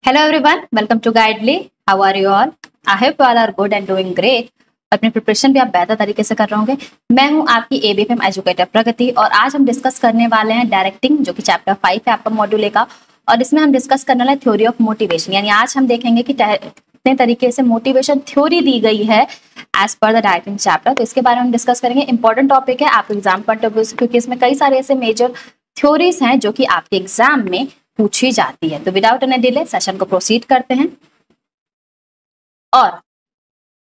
Hello everyone, welcome to Guidely. How are you all? I hope you all are good and doing great. अपनी preparation भी आप बेहतर तरीके से कर रहे होंगे। मैं हूं आपकी ABFM एजुकेटर प्रगति और आज हम डिस्कस करने वाले हैं डायरेक्टिंग, जो कि चैप्टर 5 है आपका मॉड्यूल ए का। और इसमें हम डिस्कस करने वाले थ्योरी ऑफ मोटिवेशन, यानी आज हम देखेंगे कि कितने तरीके से मोटिवेशन थ्योरी दी गई है as per the directing chapter. तो इसके बारे में डिस्कस करेंगे। इंपॉर्टेंट टॉपिक है आपके एग्जाम पॉइंट ऑफ व्यू से, क्योंकि इसमें कई सारे ऐसे मेजर थ्योरीज हैं जो कि आपके एग्जाम में पूछी जाती है। तो विदाउट एनी डिले सेशन को प्रोसीड करते हैं। और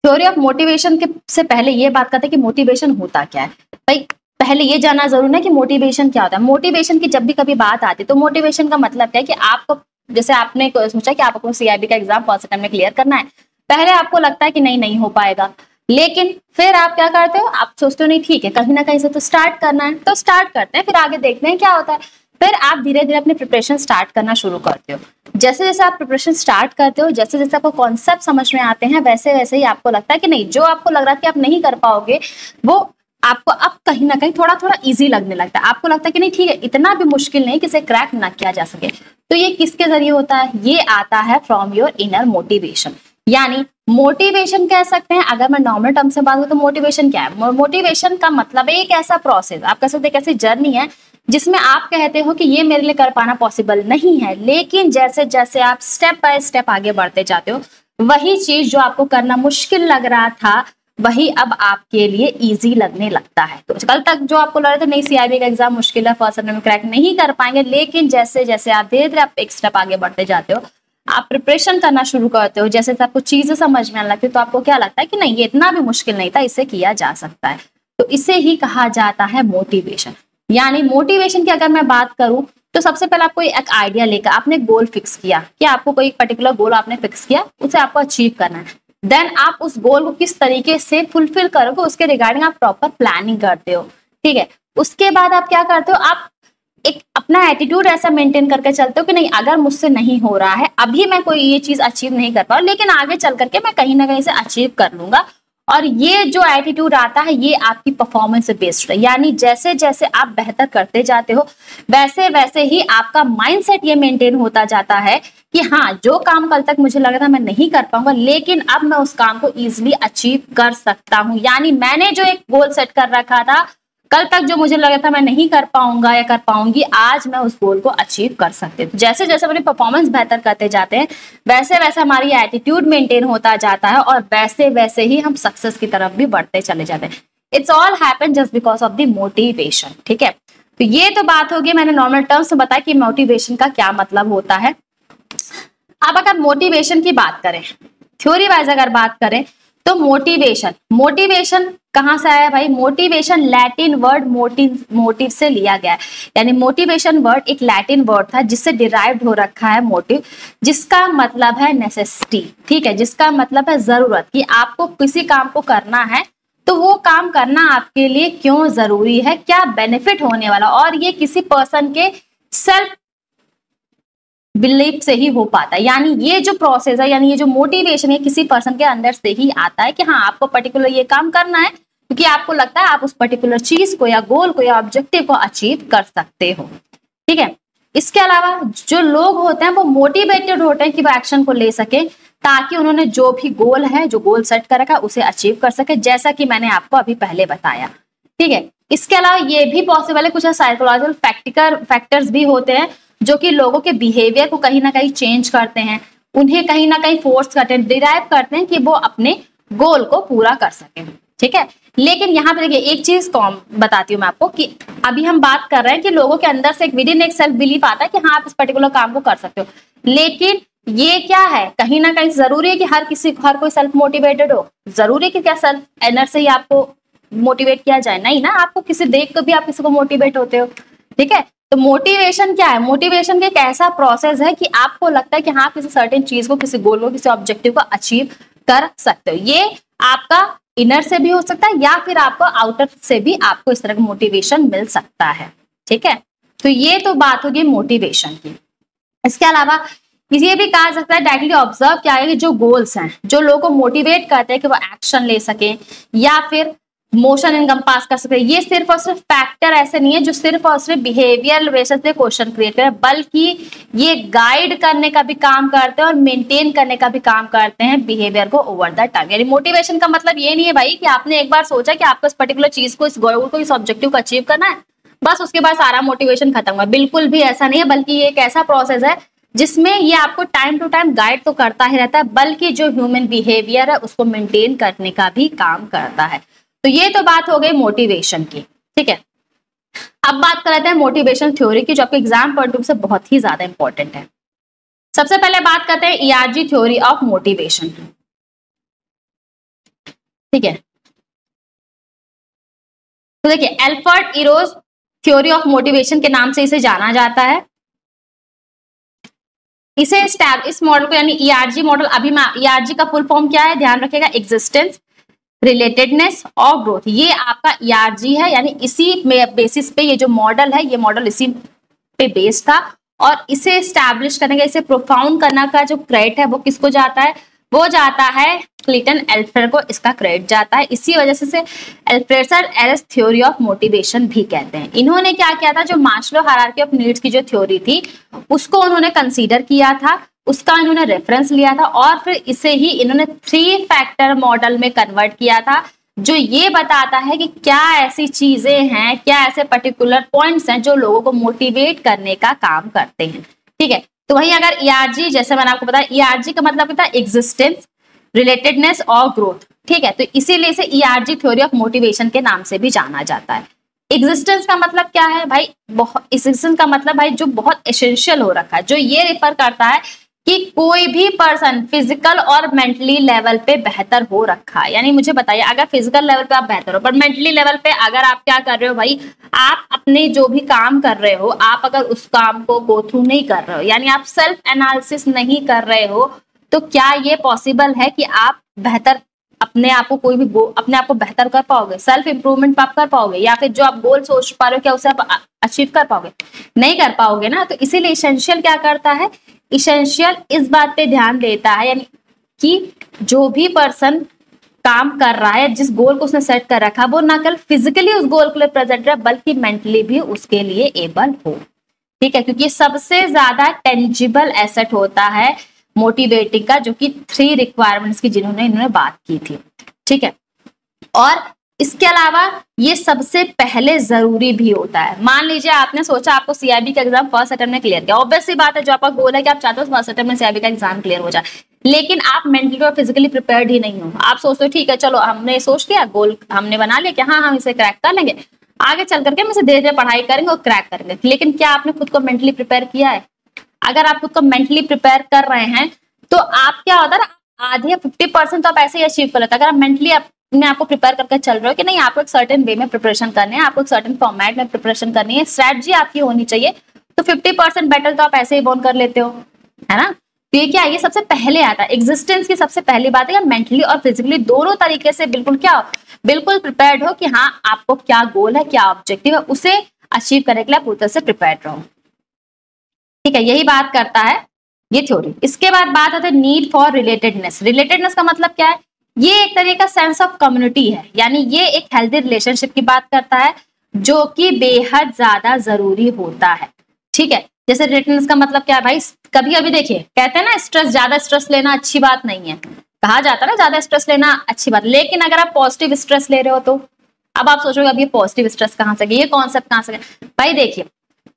थ्योरी ऑफ मोटिवेशन के से पहले ये बात करते हैं कि मोटिवेशन होता क्या है। भाई पहले ये जानना जरूर है कि मोटिवेशन क्या होता है। मोटिवेशन की जब भी कभी बात आती है तो मोटिवेशन का मतलब क्या है कि आपको, जैसे आपने सोचा कि आपको CIB का एग्जाम फर्स्ट टाइम में क्लियर करना है, पहले आपको लगता है कि नहीं हो पाएगा, लेकिन फिर आप क्या करते हो, आप सोचते हो नहीं ठीक है कहीं ना कहीं से तो स्टार्ट करना है, तो स्टार्ट करते हैं, फिर आगे देखते हैं क्या होता है। फिर आप धीरे धीरे अपनी प्रिपरेशन स्टार्ट करना शुरू करते हो। जैसे जैसे आप प्रिपरेशन स्टार्ट करते हो, जैसे जैसे आपको कॉन्सेप्ट समझ में आते हैं, वैसे वैसे ही आपको लगता है कि नहीं, जो आपको लग रहा है कि आप नहीं कर पाओगे वो आपको अब कहीं ना कहीं थोड़ा थोड़ा इजी लगने लगता है। आपको लगता है कि नहीं ठीक है, इतना भी मुश्किल नहीं कि इसे क्रैक ना किया जा सके। तो ये किसके जरिए होता है? ये आता है फ्रॉम योर इनर मोटिवेशन। यानी मोटिवेशन कह सकते हैं, अगर मैं नॉर्मल टर्म से बात करूं तो मोटिवेशन क्या है? मोटिवेशन का मतलब है एक ऐसा प्रोसेस, आप कह सकते हैं एक ऐसी जर्नी है जिसमें आप कहते हो कि ये मेरे लिए कर पाना पॉसिबल नहीं है, लेकिन जैसे जैसे आप स्टेप बाय स्टेप आगे बढ़ते जाते हो, वही चीज जो आपको करना मुश्किल लग रहा था वही अब आपके लिए इजी लगने लगता है। तो कल तक जो आपको लग रहा था नहीं CIB का एग्जाम मुश्किल है, फर्स्ट टाइम में क्रैक नहीं कर पाएंगे, लेकिन जैसे जैसे आप धीरे धीरे आप एक स्टेप आगे बढ़ते जाते हो, आप प्रिपरेशन करना शुरू करते हो, जैसे आपको चीजें समझ में आने लगती है, तो आपको क्या लगता है कि नहीं ये इतना भी मुश्किल नहीं था, इसे किया जा सकता है। तो इसे ही कहा जाता है मोटिवेशन। यानी मोटिवेशन की अगर मैं बात करूं तो सबसे पहले आपको एक आइडिया लेकर आपने गोल फिक्स किया कि आपको कोई पर्टिकुलर गोल आपने फिक्स किया, उसे आपको अचीव करना है। देन आप उस गोल को किस तरीके से फुलफिल करोगे उसके रिगार्डिंग आप प्रॉपर प्लानिंग करते हो, ठीक है। उसके बाद आप क्या करते हो, आप एक अपना एटीट्यूड ऐसा मेंटेन करके चलते हो कि नहीं, अगर मुझसे नहीं हो रहा है, अभी मैं कोई ये चीज अचीव नहीं कर पाऊँ, लेकिन आगे चल करके मैं कहीं ना कहीं से अचीव कर लूंगा। और ये जो एटीट्यूड आता है ये आपकी परफॉर्मेंस से बेस्ड है। यानी जैसे जैसे आप बेहतर करते जाते हो वैसे वैसे ही आपका माइंडसेट ये मेंटेन होता जाता है कि हाँ, जो काम कल तक मुझे लगा था मैं नहीं कर पाऊंगा, लेकिन अब मैं उस काम को इजीली अचीव कर सकता हूँ। यानी मैंने जो एक गोल सेट कर रखा था, कल तक जो मुझे लगा था मैं नहीं कर पाऊंगा या कर पाऊंगी, आज मैं उस गोल को अचीव कर सकती हूँ। जैसे जैसे अपनी परफॉर्मेंस बेहतर करते जाते हैं वैसे वैसे हमारी एटीट्यूड मेंटेन होता जाता है और वैसे वैसे ही हम सक्सेस की तरफ भी बढ़ते चले जाते हैं। It's all happen just because of the motivation, ठीक है। तो ये तो बात होगी, मैंने नॉर्मल टर्म्स में बताया कि मोटिवेशन का क्या मतलब होता है। अब अगर मोटिवेशन की बात करें, थ्योरी वाइज अगर बात करें, तो मोटिवेशन कहां से आया भाई? मोटिवेशन लैटिन वर्ड मोटिव से लिया गया है। यानी मोटिवेशन वर्ड एक लैटिन वर्ड था जिससे डिराइव्ड हो रखा है मोटिव, जिसका मतलब है नेसेसिटी, ठीक है, जिसका मतलब है जरूरत, कि आपको किसी काम को करना है तो वो काम करना आपके लिए क्यों जरूरी है, क्या बेनिफिट होने वाला, और ये किसी पर्सन के सेल्फ बिलीफ से ही हो पाता है। यानी ये जो प्रोसेस है, यानी ये जो मोटिवेशन है, किसी पर्सन के अंदर से ही आता है कि हाँ आपको पर्टिकुलर ये काम करना है, क्योंकि आपको लगता है आप उस पर्टिकुलर चीज को या गोल को या ऑब्जेक्टिव को अचीव कर सकते हो, ठीक है। इसके अलावा जो लोग होते हैं वो मोटिवेटेड होते हैं कि वो एक्शन को ले सके, ताकि उन्होंने जो भी गोल है, जो गोल सेट कर रखा है, उसे अचीव कर सके, जैसा कि मैंने आपको अभी पहले बताया, ठीक है। इसके अलावा ये भी पॉसिबल है, कुछ साइकोलॉजिकल फैक्टर्स भी होते हैं जो कि लोगों के बिहेवियर को कहीं ना कहीं चेंज करते हैं, उन्हें कहीं ना कहीं फोर्स करते हैं, डिराइव करते हैं कि वो अपने गोल को पूरा कर सके, ठीक है। लेकिन यहाँ पे देखिए एक चीज बताती हूँ मैं आपको कि अभी हम बात कर रहे हैं कि लोगों के अंदर से एक विद इन एक सेल्फ बिलीफ आता है कि हाँ आप इस पर्टिकुलर काम को कर सकते हो, लेकिन ये क्या है, कहीं ना कहीं जरूरी है कि हर कोई सेल्फ मोटिवेटेड हो? जरूरी है कि क्या सेल्फ एनर से ही आपको मोटिवेट किया जाए? नहीं ना, आपको किसी देख कर भी आप किसी को मोटिवेट होते हो, ठीक है। तो मोटिवेशन क्या है? मोटिवेशन एक ऐसा प्रोसेस है कि आपको लगता है कि हाँ किसी सर्टेन चीज को, किसी गोल को, किसी ऑब्जेक्टिव को अचीव कर सकते हो। ये आपका इनर से भी हो सकता है या फिर आपको आउटर से भी आपको इस तरह का मोटिवेशन मिल सकता है, ठीक है। तो ये तो बात होगी मोटिवेशन की। इसके अलावा ये भी कहा सकता है, डायरेक्टली ऑब्जर्व किया है कि जो गोल्स हैं, जो लोगों को मोटिवेट करते हैं कि वो एक्शन ले सके, या फिर मोशन इनकम्पास कर सकते हैं। ये सिर्फ और सिर्फ फैक्टर ऐसे नहीं है जो सिर्फ और सिर्फ बिहेवियर बेसिस पे क्वेश्चन क्रिएट करें, बल्कि ये गाइड करने का भी काम करते हैं और मेंटेन करने का भी काम करते हैं बिहेवियर को ओवर द टाइम। यानी मोटिवेशन का मतलब ये नहीं है भाई कि आपने एक बार सोचा कि आपको इस पर्टिकुलर चीज को, इस गोल को, इस ऑब्जेक्टिव को अचीव करना है, बस उसके बाद सारा मोटिवेशन खत्म हुआ। बिल्कुल भी ऐसा नहीं है, बल्कि ये एक ऐसा प्रोसेस है जिसमें ये आपको टाइम टू टाइम गाइड तो करता ही रहता है, बल्कि जो ह्यूमन बिहेवियर है उसको मेंटेन करने का भी काम करता है। तो ये तो बात हो गई मोटिवेशन की, ठीक है। अब बात कर लेते हैं मोटिवेशन थ्योरी की, जो आपके एग्जाम पॉइंट ऑफ व्यू से बहुत ही ज्यादा इंपॉर्टेंट है। सबसे पहले बात करते हैं ईआरजी थ्योरी ऑफ मोटिवेशन, ठीक है। तो देखिए, Alfred Eros theory of motivation के नाम से इसे जाना जाता है। इसे इस मॉडल को, यानी ईआरजी मॉडल, अभी ईआरजी का फुल फॉर्म क्या है ध्यान रखिएगा, एग्जिस्टेंस, रिलेटेडनेस और ग्रोथ। ये आपका ईआरजी है, यानी इसी बेसिस पे ये जो मॉडल है, ये मॉडल इसी पे बेस्ड था। और इसे एस्टैब्लिश करने का, इसे प्रोफाउंड करने का जो क्रेडिट है वो किसको जाता है, वो जाता है क्लिंटन एल्फ्रेड को, इसका क्रेडिट जाता है। इसी वजह से Alfred Eris theory of motivation भी कहते हैं। इन्होंने क्या किया था, जो मास्लो हायरार्की ऑफ नीड्स की जो थ्योरी थी उसको उन्होंने कंसीडर किया था, उसका इन्होंने रेफरेंस लिया था और फिर इसे ही इन्होंने 3 फैक्टर मॉडल में कन्वर्ट किया था, जो ये बताता है कि क्या ऐसी चीजें हैं, क्या ऐसे पर्टिकुलर पॉइंट्स हैं जो लोगों को मोटिवेट करने का काम करते हैं, ठीक है। तो वहीं अगर ईआरजी, जैसे मैंने आपको बताया, ईआरजी का मतलब होता है एग्जिस्टेंस, रिलेटेडनेस और ग्रोथ, ठीक है। तो इसीलिए इसे ईआरजी थ्योरी ऑफ मोटिवेशन के नाम से भी जाना जाता है। एग्जिस्टेंस का मतलब क्या है भाई, एग्जिस्टेंस का मतलब भाई जो बहुत एसेंशियल हो रखा है, जो ये रेफर करता है कि कोई भी पर्सन फिजिकल और मेंटली लेवल पे बेहतर हो रखा है। यानी मुझे बताइए, अगर फिजिकल लेवल पे आप बेहतर हो, पर मेंटली लेवल पे अगर आप क्या कर रहे हो भाई, आप अपने जो भी काम कर रहे हो, आप अगर उस काम को गो थ्रू नहीं कर रहे हो, यानी आप सेल्फ एनालिसिस नहीं कर रहे हो, तो क्या ये पॉसिबल है कि आप बेहतर अपने आप को कोई भी अपने आप को बेहतर कर पाओगे, सेल्फ इंप्रूवमेंट आप कर पाओगे, या फिर जो आप गोल सोच पा रहे हो क्या उसे आप अचीव कर पाओगे, नहीं कर पाओगे ना। तो इसीलिए इसेंशियल क्या करता है, इसेंशियल इस बात पे ध्यान देता है, यानी कि जो भी पर्सन काम कर रहा है, जिस गोल को उसने सेट कर रखा, वो ना केवल फिजिकली उस गोल के लिए प्रेजेंट रहे, बल्कि मेंटली भी उसके लिए एबल हो, ठीक है। क्योंकि सबसे ज्यादा टेंजिबल एसेट होता है मोटिवेटिंग का, जो कि 3 रिक्वायरमेंट्स की जिन्होंने इन्होंने बात की थी, ठीक है। और इसके अलावा ये सबसे पहले जरूरी भी होता है। मान लीजिए आपने सोचा आपको सीआईबी का एग्जाम फर्स्ट अटेम्प्ट में क्लियर किया, ऑब्वियस सी बात है, जो आपका गोल है कि आप चाहते हो फर्स्ट अटेम्प्ट में सीआईबी का एग्जाम क्लियर हो जाए, लेकिन आप मेंटली और फिजिकली प्रिपेयर्ड ही नहीं हो। आप सोचते हो ठीक है चलो हमने सोच लिया, गोल हमने बना लिया कि हाँ हम इसे क्रैक कर लेंगे, आगे चल करके हम इसे धीरे धीरे पढ़ाई करेंगे और क्रैक करेंगे, लेकिन क्या आपने खुद को मेंटली प्रिपेयर किया है? अगर आप खुद को मेंटली प्रिपेयर कर रहे हैं तो आप क्या होता है ना, आधे 50% तो आप ऐसे ही अचीव कर लेते हैं। अगर आप मेंटली अपने आपको प्रिपेयर करके चल रहे हो कि नहीं, आपको एक सर्टेन वे में प्रिपरेशन करनी है, आपको एक सर्टेन फॉर्मेट में प्रिपरेशन करनी है, स्ट्रेटजी आपकी होनी चाहिए, तो 50% बेटर तो आप ऐसे ही बोन कर लेते हो, है ना। तो ये क्या है, ये सबसे पहले आता है, एग्जिस्टेंस की सबसे पहली बात है, मेंटली और फिजिकली दोनों तरीके से बिल्कुल क्या हो, बिल्कुल प्रिपेयर्ड हो कि हाँ आपको क्या गोल है, क्या ऑब्जेक्टिव है, उसे अचीव करने के लिए पूरी तरह से प्रिपेयर्ड रहो, ठीक है। यही बात करता है ये थ्योरी। इसके बाद बात आती है नीड फॉर रिलेटेडनेस। रिलेटेडनेस का मतलब क्या है, ये एक तरीके का सेंस ऑफ कम्युनिटी है, यानी ये एक हेल्दी रिलेशनशिप की बात करता है जो कि बेहद ज्यादा जरूरी होता है, ठीक है। जैसे रिलेटेडनेस का मतलब क्या है भाई, कभी कभी देखिए कहते हैं ना स्ट्रेस, ज्यादा स्ट्रेस लेना अच्छी बात नहीं है, कहा जाता है ना ज्यादा स्ट्रेस लेना अच्छी बात, लेकिन अगर आप पॉजिटिव स्ट्रेस ले रहे हो तो अब आप सोचोगे अब ये पॉजिटिव स्ट्रेस कहाँ से गया, ये कॉन्सेप्ट कहाँ से गया। भाई देखिए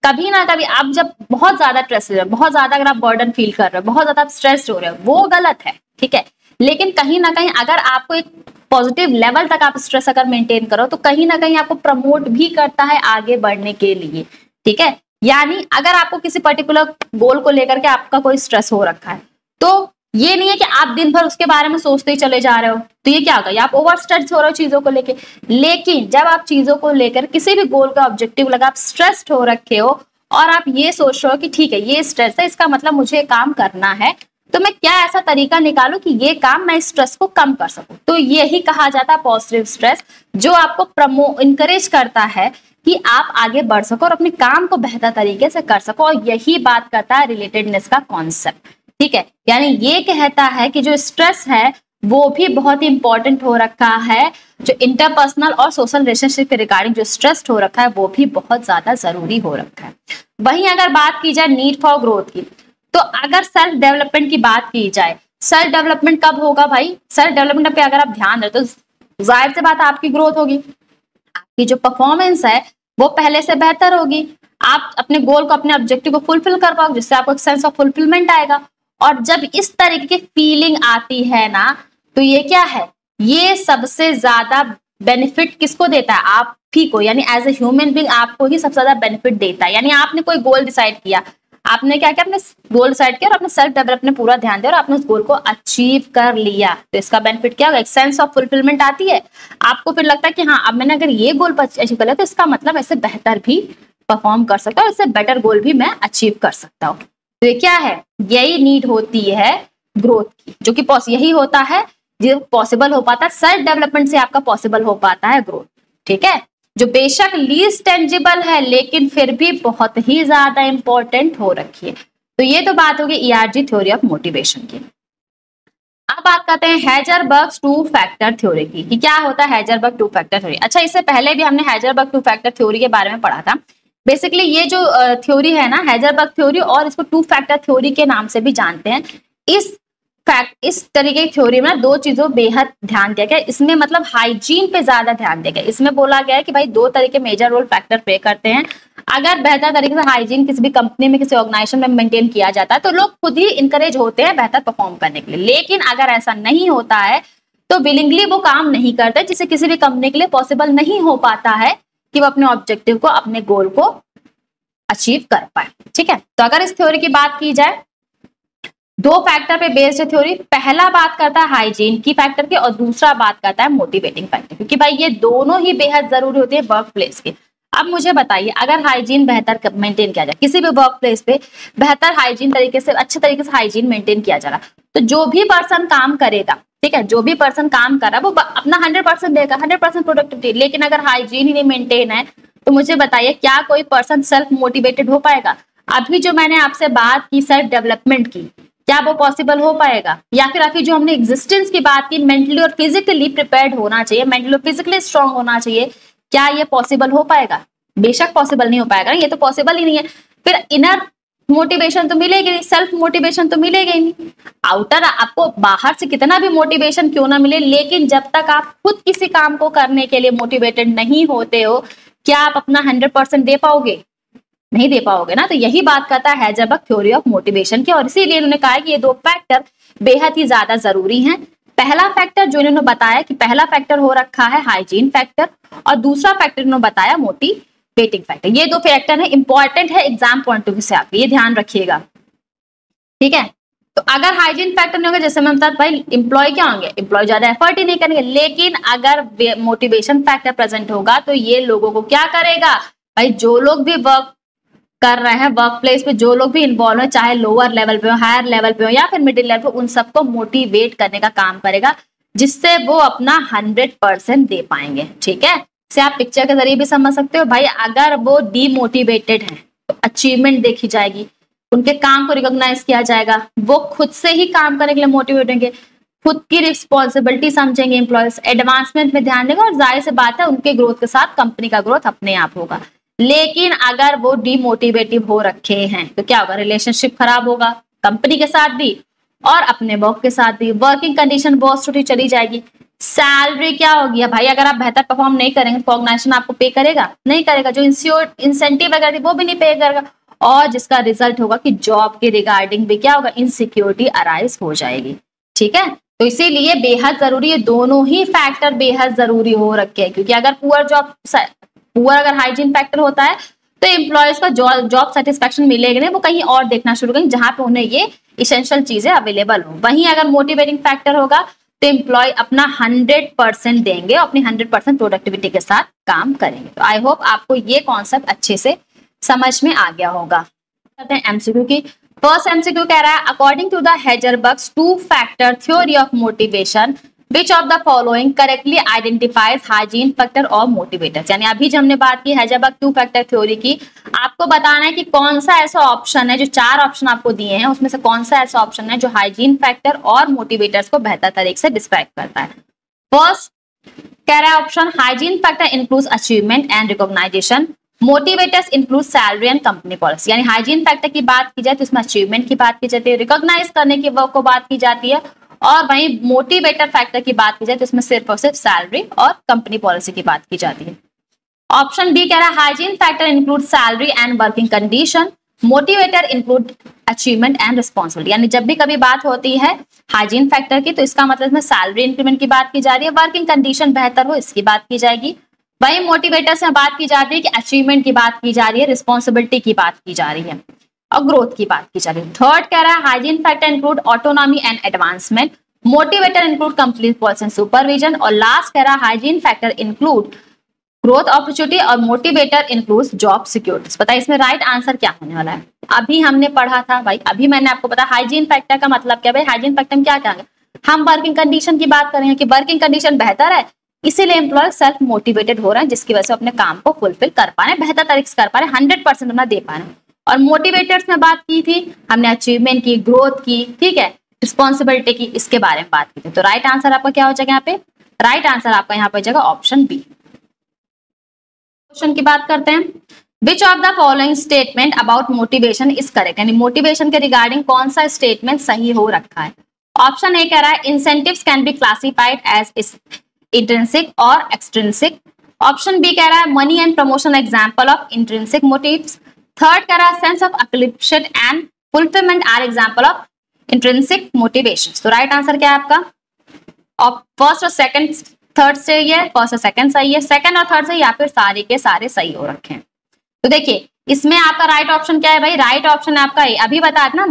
कभी ना कभी आप जब बहुत ज्यादा स्ट्रेस ले रहे हो, बहुत ज्यादा अगर आप बर्डन फील कर रहे हो, बहुत ज्यादा आप स्ट्रेस हो रहे हो, वो गलत है, ठीक है। लेकिन कहीं ना कहीं अगर आपको एक पॉजिटिव लेवल तक आप स्ट्रेस अगर मेंटेन करो तो कहीं ना कहीं आपको प्रमोट भी करता है आगे बढ़ने के लिए, ठीक है। यानी अगर आपको किसी पर्टिकुलर गोल को लेकर के आपका कोई स्ट्रेस हो रखा है, तो ये नहीं है कि आप दिन भर उसके बारे में सोचते ही चले जा रहे हो, तो ये क्या होगा, आप ओवर स्ट्रेस हो रहे हो चीजों को लेके। लेकिन जब आप चीजों को लेकर किसी भी गोल का ऑब्जेक्टिव लगा, आप स्ट्रेस्ड हो रखे हो और आप ये सोच रहे हो कि ठीक है ये स्ट्रेस है, इसका मतलब मुझे काम करना है, तो मैं क्या ऐसा तरीका निकालूं कि ये काम मैं स्ट्रेस को कम कर सकूं, तो यही कहा जाता है पॉजिटिव स्ट्रेस, जो आपको इनकरेज करता है कि आप आगे बढ़ सको और अपने काम को बेहतर तरीके से कर सको। और यही बात करता है रिलेटेडनेस का कॉन्सेप्ट, ठीक है। यानी ये कहता है कि जो स्ट्रेस है वो भी बहुत ही इंपॉर्टेंट हो रखा है। जो इंटरपर्सनल और सोशल रिलेशनशिप के रिगार्डिंग जो स्ट्रेस हो रखा है वो भी बहुत ज्यादा जरूरी हो रखा है। वहीं अगर बात की जाए नीड फॉर ग्रोथ की, तो अगर सेल्फ डेवलपमेंट की बात की जाए, सेल्फ डेवलपमेंट कब होगा भाई? सेल्फ डेवलपमेंट पे अगर आप ध्यान दें तो जाहिर सी बात आपकी ग्रोथ होगी, आपकी जो परफॉर्मेंस है वो पहले से बेहतर होगी, आप अपने गोल को, अपने ऑब्जेक्टिव को फुलफिल कर पाओगे, जिससे आपको एक सेंस ऑफ फुलफिलमेंट आएगा। और जब इस तरीके की फीलिंग आती है ना, तो ये क्या है, ये सबसे ज्यादा बेनिफिट किसको देता है? आप ही को, यानी एज ए ह्यूमन बीइंग आपको ही सबसे ज्यादा बेनिफिट देता है। यानी आपने कोई गोल डिसाइड किया, आपने क्या किया, अपने गोल डिसाइड किया और अपने सेल्फ डेवलपमेंट पूरा ध्यान दिया और आपने उस गोल को अचीव कर लिया, तो इसका बेनिफिट क्या होगा? एक सेंस ऑफ फुलफिलमेंट आती है आपको, फिर लगता है कि हाँ अब मैंने अगर ये गोल अचीव कर लिया तो इसका मतलब ऐसे बेहतर भी परफॉर्म कर सकता हूँ, इससे बेटर गोल भी मैं अचीव कर सकता हूँ। तो ये क्या है, यही नीड होती है ग्रोथ की, जो कि यही होता है जो पॉसिबल हो पाता है, सेल्फ डेवलपमेंट से आपका पॉसिबल हो पाता है ग्रोथ। ठीक है, जो बेशक लीस्ट टेंजिबल है लेकिन फिर भी बहुत ही ज्यादा इंपॉर्टेंट हो रखी है। तो ये तो बात होगी ईआरजी थ्योरी ऑफ मोटिवेशन की। अब बात करते हैं हैजरबर्ग्स टू फैक्टर थ्योरी की, कि क्या होता है हैजरबर्ग टू फैक्टर थ्योरी। अच्छा, इससे पहले भी हमने हैजरबर्ग टू फैक्टर थ्योरी के बारे में पढ़ा था। बेसिकली ये जो थ्योरी है ना, हैजरबर्ग थ्योरी, और इसको टू फैक्टर थ्योरी के नाम से भी जानते हैं। इस तरीके की थ्योरी में दो चीजों बेहद ध्यान दिया गया। इसमें मतलब हाइजीन पे ज्यादा ध्यान दिया गया। इसमें बोला गया है कि भाई दो तरीके मेजर रोल फैक्टर प्ले करते हैं। अगर बेहतर तरीके से हाइजीन किसी भी कंपनी में, किसी ऑर्गेनाइजेशन में मेंटेन किया जाता है तो लोग खुद ही इंकरेज होते हैं बेहतर परफॉर्म करने के लिए। लेकिन अगर ऐसा नहीं होता है तो विलिंगली वो काम नहीं करते, जिससे किसी भी कंपनी के लिए पॉसिबल नहीं हो पाता है कि वो अपने ऑब्जेक्टिव को, अपने गोल को अचीव कर पाए। ठीक है, तो अगर इस थ्योरी की बात की जाए, दो फैक्टर पे बेस्ड थ्योरी। पहला बात करता है हाइजीन की फैक्टर की और दूसरा बात करता है मोटिवेटिंग फैक्टर, क्योंकि भाई ये दोनों ही बेहद जरूरी होती है वर्क प्लेस के। अब मुझे बताइए, अगर हाइजीन बेहतर मेंटेन किया जाए, किसी भी वर्क प्लेस पे बेहतर हाइजीन तरीके से, अच्छे तरीके से हाइजीन मेंटेन किया जा रहा, तो जो भी पर्सन काम करेगा, ठीक है, जो भी पर्सन काम कर रहा है वो अपना 100% देगा, 100% प्रोडक्टिविटी। लेकिन अगर हाइजीन ही नहीं मेंटेन है तो मुझे बताइए क्या कोई पर्सन सेल्फ मोटिवेटेड हो पाएगा? अभी जो मैंने आपसे बात की सेल्फ डेवलपमेंट की, क्या वो पॉसिबल हो पाएगा? या फिर आखिर जो हमने एग्जिस्टेंस की बात की, मेंटली और फिजिकली प्रिपेयर्ड होना चाहिए, मेंटली और फिजिकली स्ट्रांग होना चाहिए, क्या ये पॉसिबल हो पाएगा? बेशक पॉसिबल नहीं हो पाएगा, ये तो पॉसिबल ही नहीं है। फिर इनर मोटिवेशन तो मिलेगी नहीं, सेल्फ मोटिवेशन तो मिलेगा ही नहीं। आउटर आपको बाहर से कितना भी मोटिवेशन क्यों ना मिले, लेकिन जब तक आप खुद किसी काम को करने के लिए मोटिवेटेड नहीं होते हो, क्या आप अपना 100% दे पाओगे? नहीं दे पाओगे ना। तो यही बात करता है हैजरबर्ग थ्योरी ऑफ मोटिवेशन की, और इसीलिए इन्होंने कहा है कि ये दो फैक्टर बेहद ही ज्यादा जरूरी हैं। पहला फैक्टर जो इन्होंने बताया कि पहला फैक्टर हो रखा है हाइजीन फैक्टर, और दूसरा फैक्टर इन्होंने बताया मोटिवेटिंग फैक्टर। ये दो फैक्टर है, इंपॉर्टेंट है एग्जाम पॉइंट ऑफ व्यू से, आप ये ध्यान रखिएगा। ठीक है, तो अगर हाइजीन फैक्टर नहीं होगा, जैसे मैं बता, भाई एम्प्लॉय क्या होंगे, एम्प्लॉय ज्यादा एफर्ट ही नहीं करेंगे। लेकिन अगर मोटिवेशन फैक्टर प्रेजेंट होगा तो ये लोगों को क्या करेगा, भाई जो लोग भी वर्क कर रहे हैं वर्क प्लेस पे, जो लोग भी इन्वॉल्व है, चाहे लोअर लेवल पे हो, हायर लेवल पे हो या फिर मिडिल लेवल पे, उन सबको मोटिवेट करने का काम करेगा, जिससे वो अपना 100% दे पाएंगे। ठीक है, इसे आप पिक्चर के जरिए भी समझ सकते हो। भाई अगर वो डीमोटिवेटेड है तो अचीवमेंट देखी जाएगी, उनके काम को रिकॉग्नाइज किया जाएगा, वो खुद से ही काम करने के लिए मोटिवेट होंगे, खुद की रिस्पॉन्सिबिलिटी समझेंगे, एम्प्लॉयज एडवांसमेंट में ध्यान देंगे, और जाहिर सी बात है उनके ग्रोथ के साथ कंपनी का ग्रोथ अपने आप होगा। लेकिन अगर वो डीमोटिवेटिव हो रखे हैं तो क्या होगा, रिलेशनशिप खराब होगा कंपनी के साथ भी और अपने वर्क के साथ भी, वर्किंग कंडीशन बहुत छोटी चली जाएगी। सैलरी क्या होगी भाई, अगर आप बेहतर परफॉर्म नहीं करेंगे तो ऑर्गेनाइजेशन आपको पे करेगा नहीं करेगा, जो इंसेंटिव वगैरह थी वो भी नहीं पे करेगा, और जिसका रिजल्ट होगा कि जॉब के रिगार्डिंग भी क्या होगा, इनसिक्योरिटी अराइज हो जाएगी। ठीक है, तो इसीलिए बेहद जरूरी है, दोनों ही फैक्टर बेहद जरूरी हो रखे हैं, क्योंकि अगर पुअर अगर हाइजीन फैक्टर होता है तो एम्प्लॉयज का जॉब सेटिस्फेक्शन मिलेगा नहीं, वो कहीं और देखना शुरू करेंगे जहां पे उन्हें ये इसेंशियल चीजें अवेलेबल हो। वहीं अगर मोटिवेटिंग फैक्टर होगा तो एम्प्लॉय अपना 100% देंगे और अपनी 100% प्रोडक्टिविटी के साथ काम करेंगे। तो आई होप आपको ये कॉन्सेप्ट अच्छे से समझ में आ गया होगा। करते हैं एमसीक्यू की। फर्स्ट एमसीक्यू कह रहा है, according to the Herzberg's two factor theory of motivation, which of the following correctly identifies hygiene factor और मोटिवेटर्स। यानी अभी जब हमने बात की हैजर्बर्ग 2 फैक्टर थ्योरी की, आपको बताना है कि कौन सा ऐसा ऑप्शन है, जो 4 ऑप्शन आपको दिए हैं उसमें से कौन सा ऐसा ऑप्शन है जो हाइजीन फैक्टर और मोटिवेटर्स को बेहतर तरीके से डिस्क्राइब करता है। फर्स्ट कह रहा है option, hygiene factor includes achievement and recognization, motivators include salary and company policy. यानी हाइजीन फैक्टर की बात की जाए तो इसमें अचीवमेंट की बात की जाती है, रिकॉग्नाइज करने की वर्क को बात की जाती है, और वहीं मोटिवेटर फैक्टर की बात की जाए तो इसमें सिर्फ और सिर्फ सैलरी और कंपनी पॉलिसी की बात की जाती है। ऑप्शन बी कह रहा है hygiene factor include salary and working condition, motivator include achievement and responsibility. यानी जब भी कभी बात होती है हाइजीन फैक्टर की तो इसका मतलब इसमें सैलरी इंक्रीमेंट की बात की जा रही है, वर्किंग कंडीशन बेहतर हो इसकी बात की जाएगी। वहीं मोटिवेटर्स में बात की जाती है कि अचीवमेंट की बात की जा रही है, रिस्पॉन्सिबिलिटी की बात की जा रही है और ग्रोथ की बात की जा रही है। थर्ड कह रहा है hygiene factor include autonomy and advancement, motivator include complete policy and supervision, और लास्ट कह रहा है hygiene factor include growth opportunity और मोटिवेटर इंक्लूड्स जॉब सिक्योरिटी। पता है इसमें राइट आंसर क्या होने वाला है? अभी हमने पढ़ा था भाई, अभी मैंने आपको पता हाइजीन फैक्टर का मतलब क्या है। हाइजीन फैक्टर में क्या कहेंगे, हम वर्किंग कंडीशन की बात करेंगे कि वर्किंग कंडीशन बेहतर है इसीलिए एम्प्लॉय सेल्फ मोटिवेटेड हो रहे हैं, जिसकी वजह से अपने काम को फुलफिल कर पा रहे हैं, बेहतर तरीके से कर पा रहे हैं, 100% अपना दे पा रहे हैं। और मोटिवेटर्स में बात की थी हमने अचीवमेंट की, ग्रोथ की, ठीक है, रिस्पॉन्सिबिलिटी की, इसके बारे में बात की थी। तो राइट आंसर आपका क्या हो जाएगा यहाँ पे? राइट आंसर आपका यहाँ पे हो जाएगा ऑप्शन बी। क्वेश्चन की बात करते हैं, विच of the following statement about motivation is correct. यानी मोटिवेशन के रिगार्डिंग कौन सा स्टेटमेंट सही हो रखा है। ऑप्शन ए कह रहा है incentives can be classified as intrinsic और एक्सट्रिंसिक। ऑप्शन बी कह रहा है money and promotion example of intrinsic motives. Third कह रहा है sense of accomplishment and fulfilment are example of intrinsic motivation. तो राइट आंसर क्या है आपका? फर्स्ट और सेकंड थर्ड से ये फर्स्ट और सेकंड सही है, सेकंड और थर्ड से या फिर सारे के सारे सही हो रखे हैं। तो देखिए इसमें आपका राइट ऑप्शन क्या है भाई? राइट ऑप्शन आपका ए। अभी बताया ना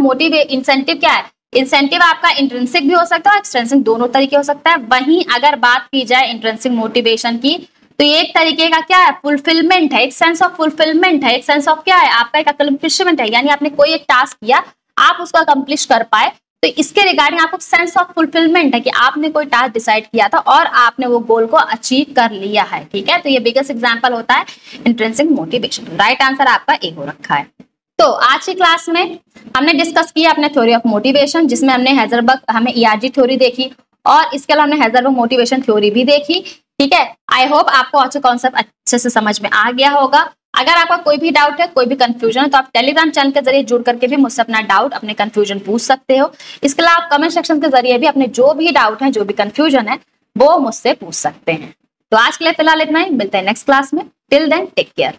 इंसेंटिव क्या है, इंसेंटिव आपका इंट्रिंसिक भी हो सकता है और एक्सट्रिंसिक, दोनों तरीके हो सकता है। वहीं अगर बात की जाए इंट्रिंसिक मोटिवेशन की तो एक तरीके का क्या है, फुलफिलमेंट है, एक सेंस ऑफ फुलफिलमेंट है, एक सेंस ऑफ क्या है आपका, एक अकम्प्लिशमेंट है, यानी आपने कोई एक टास्क किया आप उसको अकम्प्लिश कर पाए, तो इसके रिगार्डिंग आपको सेंस ऑफ फुलफिलमेंट है कि आपने कोई टास्क डिसाइड किया था और आपने वो गोल को अचीव कर लिया है, ठीक है। तो ये बिगेस्ट एग्जांपल होता है इंट्रिंसिक मोटिवेशन। राइट आंसर आपका ए हो रखा है। तो आज की क्लास में हमने डिस्कस किया अपने थ्योरी ऑफ मोटिवेशन, जिसमें हमने हैजर्बर्ग हमें ईआरजी थ्योरी देखी और इसके अलावा हमने हैजर्बर्ग मोटिवेशन थ्योरी भी देखी, ठीक है। आई होप आपको अच्छे कॉन्सेप्ट अच्छे से समझ में आ गया होगा। अगर आपका कोई भी डाउट है, कोई भी कंफ्यूजन है, तो आप टेलीग्राम चैनल के जरिए जुड़ करके भी मुझसे अपना डाउट, अपने कंफ्यूजन पूछ सकते हो। इसके अलावा आप कमेंट सेक्शन के जरिए भी अपने जो भी डाउट है, जो भी कंफ्यूजन है, वो मुझसे पूछ सकते हैं। तो आज के लिए फिलहाल इतना ही, मिलते हैं नेक्स्ट क्लास में। Till then take care.